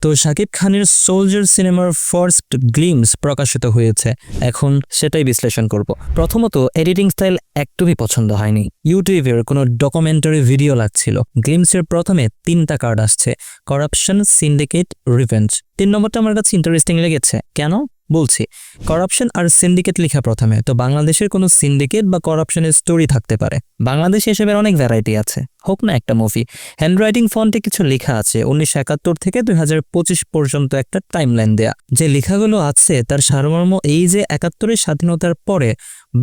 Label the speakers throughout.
Speaker 1: তো শাকিব খানের সোলজার সিনেমার ফার্স্ট গ্লিমস প্রকাশিত হয়েছে, এখন সেটাই বিশ্লেষণ করব। প্রথমত, এডিটিং স্টাইল একদমই পছন্দ হয়নি। ইউটিউবের কোনো ডকুমেন্টারি ভিডিও লাগছিল। গ্লিমসের প্রথমে 3টা কার্ড আসছে, করাপশন, সিন্ডিকেট, রিভেঞ্জ। 3 নম্বরটা আমার কাছে ইন্টারেস্টিং লেগেছে। কেন বলছি, করাপশন আর সিন্ডিকেট লেখা প্রথমে, তো বাংলাদেশের কোনো সিন্ডিকেট বা করাপশনের স্টোরি থাকতে পারে। বাংলাদেশে এসবের অনেক ভ্যারাইটি আছে, হোক না একটা মুভি। হ্যান্ডরাইটিং ফন্টে কিছু লেখা আছে, 1971 থেকে 2025 পর্যন্ত একটা টাইমলাইন দেয়া। যে লেখাগুলো আছে তার সারমর্ম এই যে 71-এর স্বাধীনতার পরে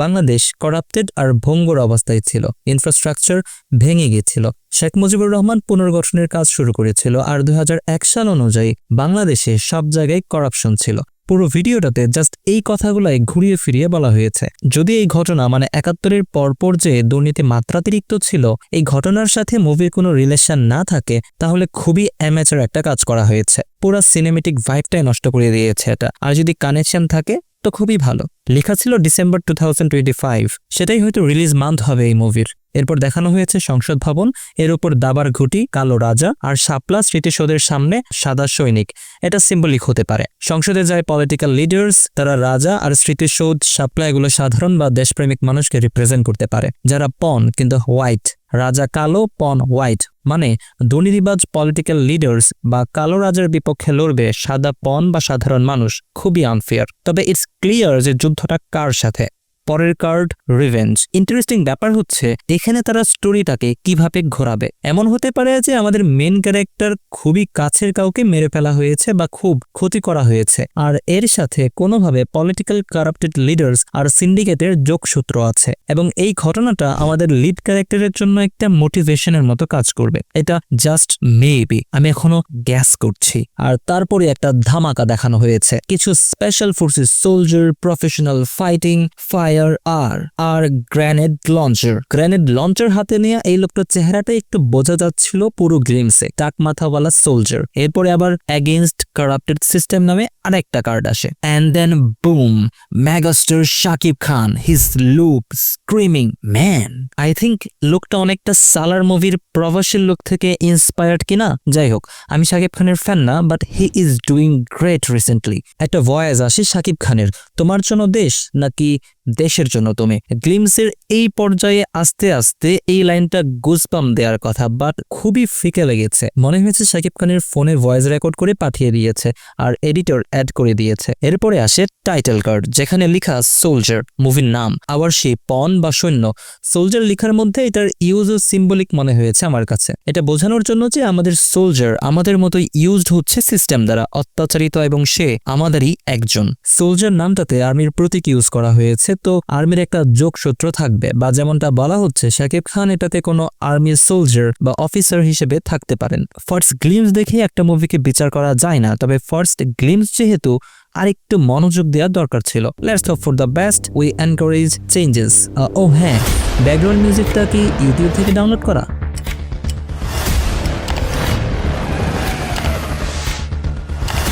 Speaker 1: বাংলাদেশ করাপ্টেড আর ভঙ্গুর অবস্থায় ছিল, ইনফ্রাস্ট্রাকচার ভেঙে গিয়েছিল। শেখ মুজিবুর রহমান পুনর্গঠনের কাজ শুরু করেছিল, আর 2001 সাল অনুযায়ী বাংলাদেশে সব জায়গায় করাপশন ছিল। পুরো ভিডিওটাতে জাস্ট এই কথাগুলাই ঘুরিয়ে ফিরিয়ে বলা হয়েছে। যদি এই ঘটনা মানে 71-এর পরপর যে দুর্নীতি মাত্রাতিরিক্ত ছিল, এই ঘটনার সাথে মুভির কোনো রিলেশন না থাকে, তাহলে খুবই অ্যামেচার একটা কাজ করা হয়েছে। পুরো সিনেমেটিক ভাইবটাই নষ্ট করে দিয়েছে এটা। আর যদি কানেকশন থাকে তো খুবই ভালো। লেখা ছিল ডিসেম্বর 2025, সেটাই হয়তো রিলিজ মান্থ হবে এই মুভির। এরপর দেখানো হয়েছে সংসদ ভবন, এর উপর দাবার ঘুটি, কালো রাজা আর শাপলা স্মৃতিসৌধের সামনে সাদা সৈনিক। এটা সিম্বলিক হতে পারে। সংসদে যায় পলিটিক্যাল লিডার্স, তারা রাজা আর স্মৃতিসৌধ, শাপলা এগুলো সাধারণ বা দেশপ্রেমিক মানুষকে রিপ্রেজেন্ট করতে পারে, যারা পন কিন্তু হোয়াইট। রাজা কালো, পন হোয়াইট, মানে দুর্নীতিবাজ পলিটিক্যাল লিডার্স বা কালো রাজার বিপক্ষে লড়বে সাদা পন বা সাধারণ মানুষ। খুবই আনফেয়ার। তবে ইটস ক্লিয়ার যে যুদ্ধটা কার সাথে। পরের কার্ড, রিভেঞ্জ। ইন্টারেস্টিং ব্যাপার হচ্ছে এখানে তারা স্টোরিটাকে কিভাবে ঘোরাবে। এমন হতে পারে যে আমাদের মেন ক্যারেক্টার খুবই কাছের কাউকে মেরে ফেলা হয়েছে বা খুব ক্ষতি করা হয়েছে, আর এর সাথে কোনোভাবে পলিটিক্যাল কারাপ্টেড লিডার্স আর সিন্ডিকেটের যোগসূত্র আছে, এবং এই ঘটনাটা আমাদের লিড ক্যারেক্টারের জন্য একটা মোটিভেশনের মতো কাজ করবে। এটা জাস্ট মেবি, আমি এখনো গ্যাস করছি। আর তারপরে একটা ধামাকা দেখানো হয়েছে, কিছু special forces soldier, professional fighting, fire আর গ্রেনেড লঞ্চার হাতে নিয়ে এই লোকটার চেহারাটা একটু বোঝা যাচ্ছিল পুরো গ্লিমসে, টাক মাথাওয়ালা সোলজার। এরপরে আবার এগেইনস্ট কারাপ্টেড সিস্টেম নামে আরেকটা কার্ড আসে। And then boom, megastar Shakib Khan, his look screaming man. I think লুকটা অনেকটা সালার মুভির প্রভাসের লুক থেকে ইন্সপায়ার্ড কিনা। যাই হোক, আমি শাকিব খানের ফ্যান না, but he is doing great recently. একটা ভয়েস আসে শাকিব খানের, তোমার জন্য দেশ নাকি দেশের জন্য তুমি। গ্লিমসের এই পর্যায়ে আস্তে আস্তে এই লাইনটা গুজবাম্প দেওয়ার কথা, বাট খুবই ফিকে লেগেছে। মনে হয়েছে শাকিব খানের ফোনে ভয়েস রেকর্ড করে পাঠিয়ে দিয়েছে আর এডিটর অ্যাড করে দিয়েছে। এরপরে আসে টাইটেল কার্ড, যেখানে লেখা সোলজার, মুভির নাম। আবার সেই পন বা সৈন্য। সোলজার লেখার মধ্যে এটার ইউজও সিম্বলিক মনে হয়েছে আমার কাছে। এটা বোঝানোর জন্য যে আমাদের সোলজার আমাদের মতো ইউজড হচ্ছে সিস্টেম দ্বারা, অত্যাচারিত, এবং সে আমাদেরই একজন। সোলজার নামটাতে আর্মির প্রতীক ইউজ করা হয়েছে, তো আর্মির একটা যোগসূত্র থাকবে, বা যেমনটা বলা হচ্ছে শাকিব খান এটাতে কোনো আর্মির সোলজার বা অফিসার হিসেবে থাকতে পারেন। ফার্স্ট গ্লিমস দেখে একটা মুভিকে বিচার করা যায় না, তবে ফার্স্ট গ্লিমস যেহেতু আরেকটু মনোযোগ দেওয়ার দরকার ছিল। Let's hope for the best, we encourage changes. ও হ্যাঁ, ব্যাকগ্রাউন্ড মিউজিকটা কি ইউটিউব থেকে ডাউনলোড করা?